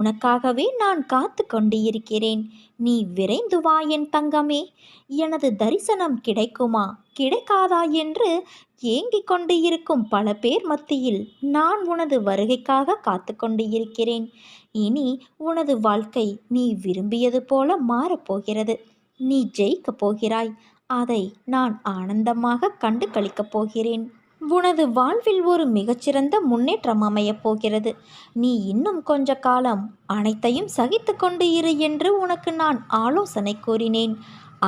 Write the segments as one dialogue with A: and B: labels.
A: உனக்காகவே நான் காத்து கொண்டு இருக்கிறேன். நீ விரைந்து வா என் தங்கமே. எனது தரிசனம் கிடைக்குமா கிடைக்காதா என்று ஏங்கிக் கொண்டு இருக்கும் பல பேர் மத்தியில் நான் உனது வருகைக்காக காத்து கொண்டு இருக்கிறேன். இனி உனது வாழ்க்கை நீ விரும்பியது போல மாறப்போகிறது. நீ ஜெயிக்கப் போகிறாய். அதை நான் ஆனந்தமாக கண்டு களிக்கப் போகிறேன். உனது வாழ்வில் ஒரு மிகச்சிறந்த முன்னேற்றம் அமையப் போகிறது. நீ இன்னும் கொஞ்ச காலம் அனைத்தையும் சகித்து கொண்டு இரு என்று உனக்கு நான் ஆலோசனை கூறினேன்.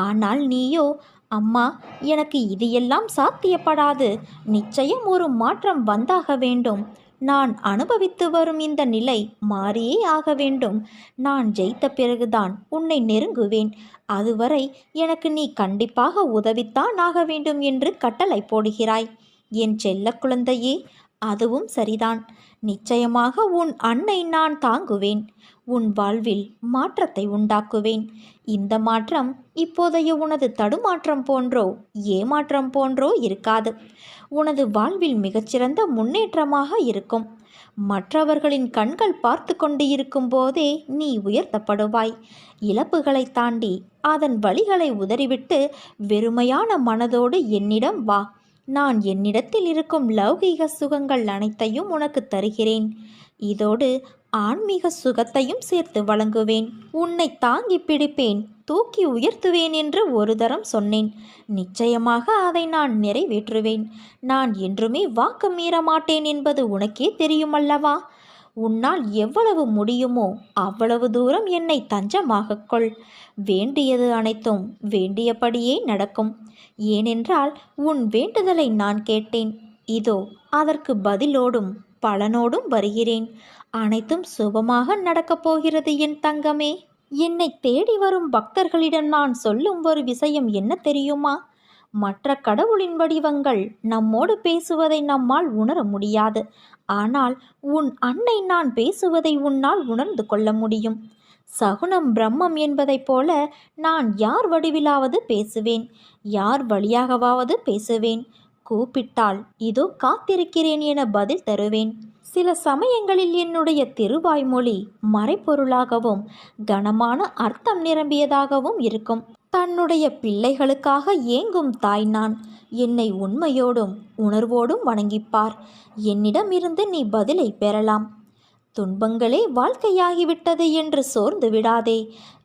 A: ஆனால் நீயோ, அம்மா, எனக்கு இது எல்லாம் சாத்தியப்படாது. நிச்சயம் ஒரு மாற்றம் வந்தாக வேண்டும். நான் அனுபவித்து வரும் இந்த நிலை மாறியே ஆக வேண்டும். நான் ஜெயித்த பிறகுதான் உன்னை நெருங்குவேன். அதுவரை எனக்கு நீ கண்டிப்பாக உதவித்தான் ஆக வேண்டும் என்று கட்டளை போடுகிறாய். என் செல்ல குழந்தையே, அதுவும் சரிதான். நிச்சயமாக உன் அன்னை நான் தாங்குவேன். உன் வாழ்வில் மாற்றத்தை உண்டாக்குவேன். இந்த மாற்றம் இப்போதைய உனது தடுமாற்றம் போன்றோ ஏமாற்றம் போன்றோ இருக்காது. உனது வாழ்வில் மிகச்சிறந்த முன்னேற்றமாக இருக்கும். மற்றவர்களின் கண்கள் பார்த்து கொண்டு இருக்கும் போதே நீ உயர்த்தப்படுவாய். இழப்புகளை தாண்டி அதன் வழிகளை உதறிவிட்டு வெறுமையான மனதோடு என்னிடம் வா. நான் என்னிடத்தில் இருக்கும் லௌகீக சுகங்கள் அனைத்தையும் உனக்கு தருகிறேன். இதோடு ஆன்மீக சுகத்தையும் சேர்த்து வழங்குவேன். உன்னை தாங்கி பிடிப்பேன், தூக்கி உயர்த்துவேன் என்று ஒரு தரம் சொன்னேன். நிச்சயமாக அதை நான் நிறைவேற்றுவேன். நான் என்றுமே வாக்கு மீற மாட்டேன் என்பது உனக்கே தெரியுமல்லவா? உன்னால் எவ்வளவு முடியுமோ அவ்வளவு தூரம் என்னை தஞ்சமாகக் கொள். வேண்டியது அனைத்தும் வேண்டியபடியே நடக்கும். ஏனென்றால் உன் வேண்டுதலை நான் கேட்டேன். இதோ அதற்கு பதிலோடும் பலனோடும் வருகிறேன். அனைத்தும் சுபமாக நடக்கப் போகிறது என் தங்கமே. என்னை தேடி வரும் பக்தர்களிடம் நான் சொல்லும் ஒரு விஷயம் என்ன தெரியுமா? மற்ற கடவுளின் வடிவங்கள் நம்மோடு பேசுவதை நம்மால் உணர முடியாது. ஆனால் உன் அன்னை நான் பேசுவதை உன்னால் உணர்ந்து கொள்ள முடியும். சகுனம் பிரம்மம் என்பதைப் போல நான் யார் வடிவிலாவது பேசுவேன், யார் வழியாகவாவது பேசுவேன். கூப்பிட்டால் இதோ காத்திருக்கிறேன் என பதில் தருவேன். சில சமயங்களில் என்னுடைய திருவாய்மொழி மறைப்பொருளாகவும் கனமான அர்த்தம் நிரம்பியதாகவும் இருக்கும். தன்னுடைய பிள்ளைகளுக்காக ஏங்கும் தாய் நான். என்னை உண்மையோடும் உணர்வோடும் வணங்கிப்பார். என்னிடமிருந்து நீ பதிலை பெறலாம். துன்பங்களே வாழ்க்கையாகிவிட்டது என்று சோர்ந்து விடாதே.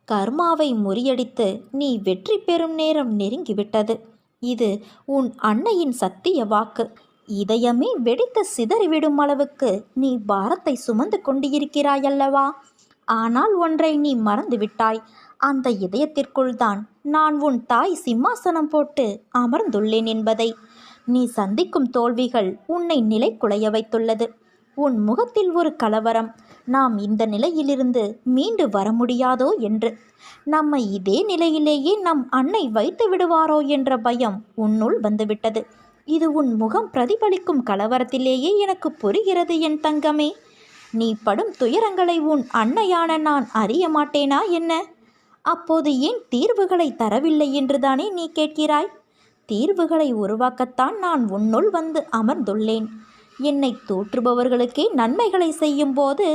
A: கர்மாவை முறியடித்து நீ வெற்றி பெறும் நேரம் நெருங்கிவிட்டது. இது உன் அன்னையின் சத்திய வாக்கு. இதயமே வெடித்து சிதறிவிடும் அளவுக்கு நீ பாரத்தை சுமந்து கொண்டிருக்கிறாயல்லவா? ஆனால் ஒன்றை நீ மறந்துவிட்டாய். அந்த இதயத்திற்குள் தான் நான் உன் தாய் சிம்மாசனம் போட்டு அமர்ந்துள்ளேன் என்பதை. நீ சந்திக்கும் தோல்விகள் உன்னை நிலை குலைய வைத்துள்ளது. உன் முகத்தில் ஒரு கலவரம். நாம் இந்த நிலையிலிருந்து மீண்டு வர முடியாதோ என்று. நம்மை இதே நிலையிலேயே நம் அன்னை வைத்து விடுவாரோ என்ற பயம் உன்னுள் வந்துவிட்டது. இது உன் முகம் பிரதிபலிக்கும் கலவரத்திலேயே எனக்கு புரிகிறது என் தங்கமே. நீ படும் துயரங்களை உன் அன்னையான நான் அறிய மாட்டேனா என்ன? அப்போது ஏன் தீர்வுகளை தரவில்லை என்றுதானே நீ கேட்கிறாய்? தீர்வுகளை உருவாக்கத்தான் நான் உன்னுள் வந்து அமர்ந்துள்ளேன். என்னை தூற்றுபவர்களுக்கே நன்மைகளை செய்யும் போது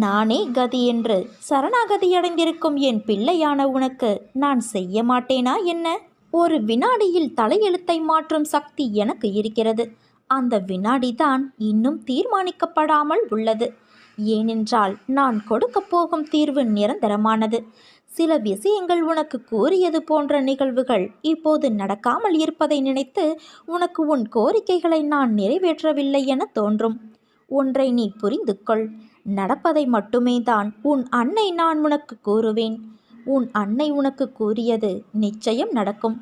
A: நானே கதி என்று சரணாகதியடைந்திருக்கும் என் பிள்ளையான உனக்கு நான் செய்ய மாட்டேனா என்ன? ஒரு வினாடியில் தலையெழுத்தை மாற்றும் சக்தி எனக்கு இருக்கிறது. அந்த வினாடிதான் இன்னும் தீர்மானிக்கப்படாமல் உள்ளது. ஏனென்றால் நான் கொடுக்கப் போகும் தீர்வு நிரந்தரமானது. சில விஷயங்கள் உனக்கு கூறியது போன்ற நிகழ்வுகள் இப்போது நடக்காமல் இருப்பதை நினைத்து உனக்கு உன் கோரிக்கைகளை நான் நிறைவேற்றவில்லை என தோன்றும். ஒன்றை நீ புரிந்து கொள். நடப்பதை மட்டுமே தான் உன் அன்னை நான் உனக்கு கூறுவேன். உன் அன்னை உனக்கு கூறியது நிச்சயம் நடக்கும்.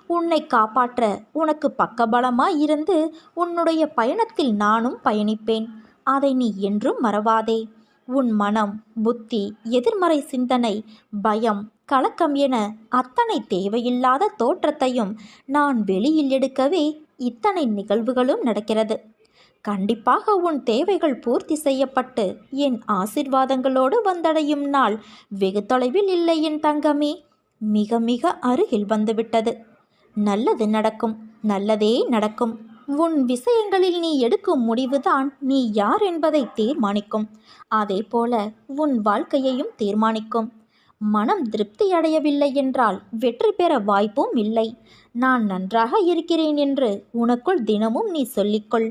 A: உன்னை காப்பாற்ற உனக்கு பக்கபலமாய் இருந்து உன்னுடைய பயணத்தில் நானும் பயணிப்பேன். அதை நீ என்றும் மறவாதே. உன் மனம், புத்தி, எதிர்மறை சிந்தனை, பயம், கலக்கம் என அத்தனை தேவையில்லாத தோற்றத்தையும் நான் வெளியில் எடுக்கவே இத்தனை நிகழ்வுகளும் நடக்கிறது. கண்டிப்பாக உன் தேவைகள் பூர்த்தி செய்யப்பட்டு என் ஆசிர்வாதங்களோடு வந்தடையும் நாள் வெகு தொலைவில் இல்லை என் தங்கமே. மிக மிக அருகில் வந்துவிட்டது. நல்லது நடக்கும். நல்லதே நடக்கும். உன் விஷயங்களில் நீ எடுக்கும் முடிவுதான் நீ யார் என்பதை தீர்மானிக்கும். அதேபோல உன் வாழ்க்கையையும் தீர்மானிக்கும். மனம் திருப்தி அடையவில்லை என்றால் வெற்றி பெற வாய்ப்பும் இல்லை. நான் நன்றாக இருக்கிறேன் என்று உனக்குள் தினமும் நீ சொல்லிக்கொள்.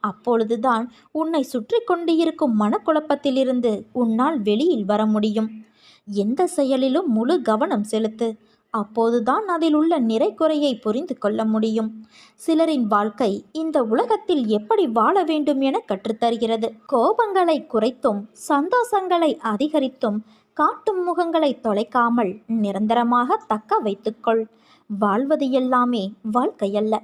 A: அப்பொழுதுதான் உன்னை சுற்றி கொண்டு இருக்கும் மனக்குழப்பத்திலிருந்து உன்னால் வெளியில் வர முடியும். எந்த செயலிலும் முழு கவனம் செலுத்து. அப்போதுதான் அதில் உள்ள நிறை குறையை புரிந்து கொள்ள முடியும். சிலரின் வாழ்க்கை இந்த உலகத்தில் எப்படி வாழ வேண்டும் என கற்றுத்தருகிறது. கோபங்களை குறைத்தும் சந்தோஷங்களை அதிகரித்தும் காட்டும் முகங்களை தொலைக்காமல் நிரந்தரமாக தக்க வைத்துக்கொள். வாழ்வது எல்லாமே வாழ்க்கையல்ல.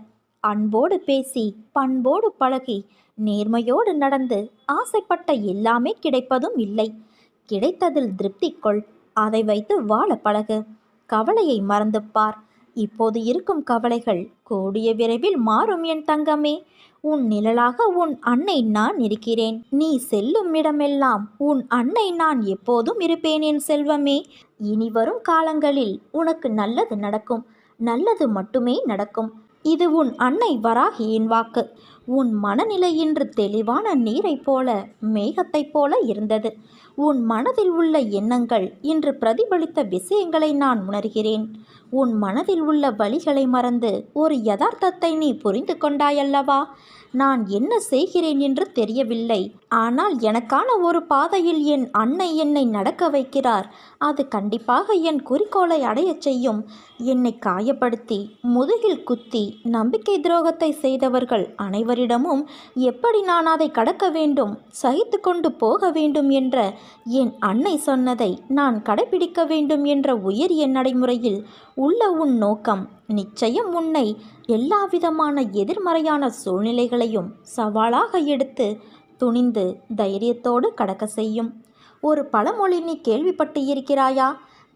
A: அன்போடு பேசி பண்போடு பழகி நேர்மையோடு நடந்து ஆசைப்பட்ட எல்லாமே கிடைப்பதும் இல்லை. கிடைத்ததில் திருப்தி கொள். அதை வைத்து வாழ பழகு. கவலையை மறந்து பார். இப்போது இருக்கும் கவலைகள் கூடிய விரைவில் மாறும் என் தங்கமே. உன் நிழலாக உன் அன்னை நான் இருக்கிறேன். நீ செல்லும் இடமெல்லாம் உன் அன்னை நான் எப்போதும் இருப்பேன் என் செல்வமே. இனி வரும் காலங்களில் உனக்கு நல்லது நடக்கும். நல்லது மட்டுமே நடக்கும். இது உன் அன்னை வராகியின் வாக்கு. உன் மனநிலை இன்று தெளிவான நீரைப் போல மேகத்தைப் போல இருந்தது. உன் மனதில் உள்ள எண்ணங்கள் இன்று பிரதிபலித்த விஷயங்களை நான் உணர்கிறேன். உன் மனதில் உள்ள வலிகளை மறந்து ஒரு யதார்த்தத்தை நீ புரிந்து கொண்டாயல்லவா? நான் என்ன செய்கிறேன் என்று தெரியவில்லை. ஆனால் எனக்கான ஒரு பாதையில் என் அன்னை என்னை நடக்க வைக்கிறார். அது கண்டிப்பாக என் குறிக்கோளை அடையச் செய்யும். என்னை காயப்படுத்தி முதுகில் குத்தி நம்பிக்கை துரோகத்தை செய்தவர்கள் அனைவரிடமும் எப்படி நான் அதை கடக்க வேண்டும், சகித்து கொண்டு போக வேண்டும் என்ற என் அன்னை சொன்னதை நான் கடைபிடிக்க வேண்டும் என்ற உயரிய நடைமுறையில் உள்ள உன் நோக்கம் நிச்சயம் உன்னை எல்லாவிதமான எதிர்மறையான சூழ்நிலைகளையும் சவாலாக எடுத்து துணிந்து தைரியத்தோடு கடக்க செய்யும். ஒரு பழமொழி நீ கேள்விப்பட்டு இருக்கிறாயா?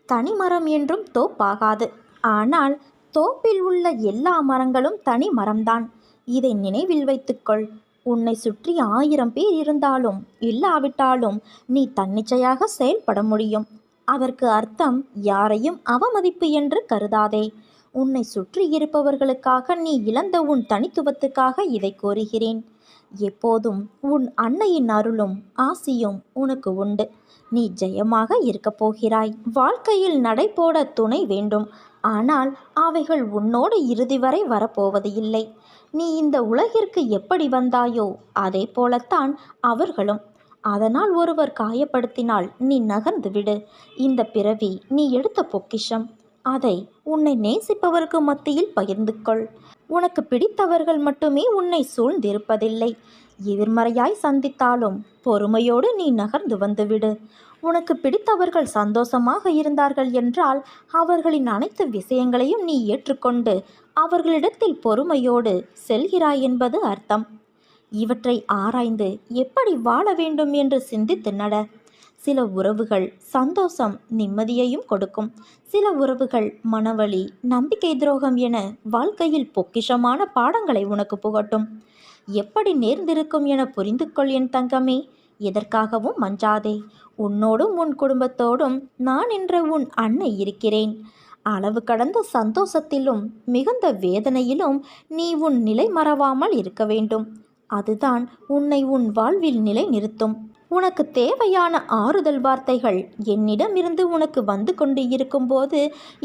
A: தனிமரம் என்றும் தோப்பாகாது. ஆனால் தோப்பில் உள்ள எல்லா மரங்களும் தனி மரம்தான். இதை நினைவில் வைத்துக்கொள். உன்னை சுற்றி 1000 பேர் இருந்தாலும் இல்லாவிட்டாலும் நீ தன்னிச்சையாக செயல்பட முடியும். அதற்கு அர்த்தம் யாரையும் அவமதிப்பு என்று கருதாதே. உன்னை சுற்றி இருப்பவர்களுக்காக நீ இழந்த உன் தனித்துவத்துக்காக இதை கோருகிறேன். எப்போதும் உன் அன்னையின் அருளும் ஆசியும் உனக்கு உண்டு. நீ ஜெயமாக இருக்கப் போகிறாய். வாழ்க்கையில் நடைபோட துணை வேண்டும். ஆனால் அவைகள் உன்னோடு இறுதி வரை வரப்போவது இல்லை. நீ இந்த உலகிற்கு எப்படி வந்தாயோ அதே போலத்தான் அவர்களும். அதனால் ஒருவர் காயப்படுத்தினால் நீ நகர்ந்து விடு. இந்த பிறவி நீ எடுத்த பொக்கிஷம். அதை உன்னை நேசிப்பவருக்கு மத்தியில் பகிர்ந்து கொள். உனக்கு பிடித்தவர்கள் மட்டுமே உன்னை சூழ்ந்திருப்பதில்லை. எதிர்மறையாய் சந்தித்தாலும் பொறுமையோடு நீ நகர்ந்து வந்துவிடு. உனக்கு பிடித்தவர்கள் சந்தோஷமாக இருந்தார்கள் என்றால் அவர்களின் அனைத்து விஷயங்களையும் நீ ஏற்றுக்கொண்டு அவர்களிடத்தில் பொறுமையோடு செல்கிறாய் என்பது அர்த்தம். இவற்றை ஆராய்ந்து எப்படி வாழ வேண்டும் என்று சிந்தித்து நட. சில உறவுகள் சந்தோஷம் நிம்மதியையும் கொடுக்கும். சில உறவுகள் மனவலி நம்பிக்கை துரோகம் என வாழ்க்கையில் பொக்கிஷமான பாடங்களை உனக்கு புகட்டும். எப்படி நேர்ந்திருக்கும் என புரிந்து கொள் என் தங்கமே. எதற்காகவும் மஞ்சாதே. உன்னோடும் உன் குடும்பத்தோடும் நான் என்ற உன் அன்னை இருக்கிறேன். அளவு கடந்த சந்தோஷத்திலும் மிகுந்த வேதனையிலும் நீ உன் நிலை மறவாமல் இருக்க வேண்டும். அதுதான் உன்னை உன் வாழ்வில் நிலை நிறுத்தும். உனக்கு தேவையான ஆறுதல் வார்த்தைகள் என்னிடமிருந்து உனக்கு வந்து கொண்டு இருக்கும்போது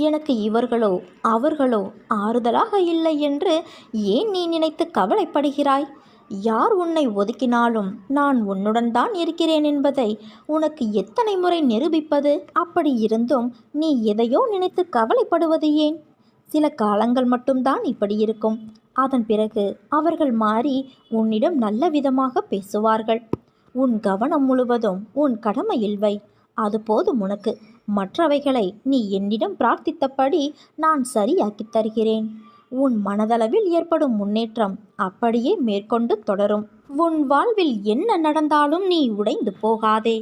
A: எனக்கு இவர்களோ அவர்களோ ஆறுதலாக இல்லை என்று ஏன் நீ நினைத்து கவலைப்படுகிறாய்? யார் உன்னை ஒதுக்கினாலும் நான் உன்னுடன் தான் இருக்கிறேன் என்பதை உனக்கு எத்தனை முறை நிரூபிப்பது? அப்படி இருந்தும் நீ எதையோ நினைத்து கவலைப்படுவது ஏன்? சில காலங்கள் மட்டும்தான் இப்படி இருக்கும். அதன் பிறகு அவர்கள் மாறி உன்னிடம் நல்ல விதமாக பேசுவார்கள். உன் கவனம் முழுவதும் உன் கடமையில் வை. அது போதும் உனக்கு. மற்றவைகளை நீ என்னிடம் பிரார்த்தித்தபடி நான் சரியாக்கி தருகிறேன். உன் மனதளவில் ஏற்படும் முன்னேற்றம் அப்படியே மேற்கொண்டு தொடரும். உன் வாழ்வில் என்ன நடந்தாலும் நீ உடைந்து போகாதே.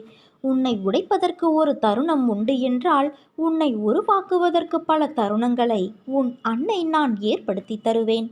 A: உன்னை உடைப்பதற்கு ஒரு தருணம் உண்டு என்றால் உன்னை உருவாக்குவதற்கு பல தருணங்களை உன் அன்னை நான் ஏற்படுத்தி தருவேன்.